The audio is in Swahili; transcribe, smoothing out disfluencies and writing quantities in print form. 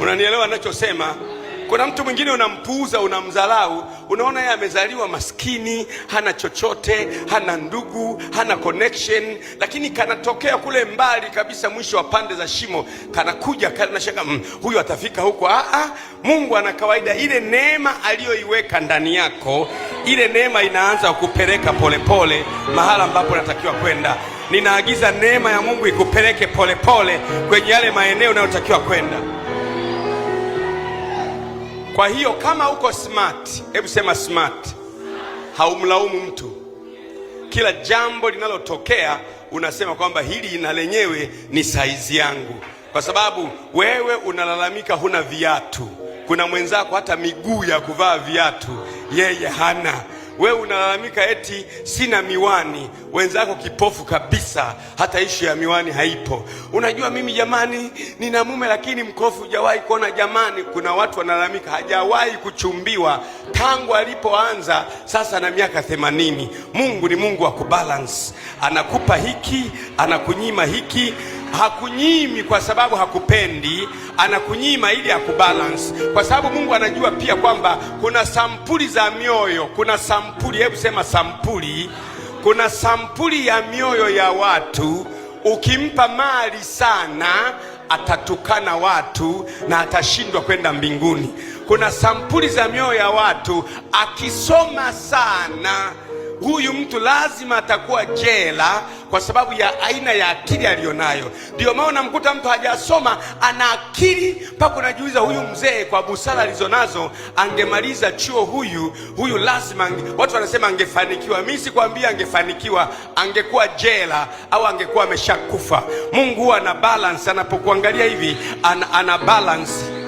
Unanielewa ninachosema? Kuna mtu mwingine unampuuza, unamdharau, unaona yeye amezaliwa maskini, hana chochote, hana ndugu, hana connection, lakini kanatokea kule mbali kabisa, mwisho wa pande za shimo, kanakuja kanashaka, huyu atafika huko. Mungu ana kawaida, ile neema aliyoiweka ndani yako, ile neema inaanza kupeleka polepole mahala ambapo unatakiwa kwenda. Ninaagiza neema ya Mungu ikupeleke polepole kwenye yale maeneo unayotakiwa kwenda. Kwa hiyo kama uko smart, hebu sema smart. Haumlaumu mtu. Kila jambo linalotokea unasema kwamba hili na lenyewe ni saizi yangu. Kwa sababu wewe unalalamika huna viatu, kuna mwenzako hata miguu ya kuvaa viatu yeye hana. Wewe unalalamika eti sina miwani, wenzako kipofu kabisa, hata ishu ya miwani haipo. Unajua mimi jamani nina mume lakini mkofu, hujawahi kuona. Jamani, kuna watu wanalalamika hajawahi kuchumbiwa tangu alipoanza, sasa na miaka 80. Mungu ni Mungu wa kubalance, anakupa hiki, anakunyima hiki. Hakunyimi kwa sababu hakupendi, anakunyima ili akubalance, kwa sababu Mungu anajua pia kwamba kuna sampuli za mioyo. Kuna sampuli, hebu sema sampuli. Kuna sampuli ya mioyo ya watu, ukimpa mali sana atatukana watu na atashindwa kwenda mbinguni. Kuna sampuli za mioyo ya watu, akisoma sana huyu mtu lazima atakuwa jela kwa sababu ya aina ya akili aliyonayo. Ndio maana unamkuta mtu hajasoma ana akili mpaka unajiuliza, huyu mzee kwa busara alizonazo angemaliza chuo, huyu lazima watu wanasema angefanikiwa. Mimi sikwambia angefanikiwa, angekuwa jela au angekuwa ameshakufa. Mungu ana balance, anapokuangalia hivi ana balance.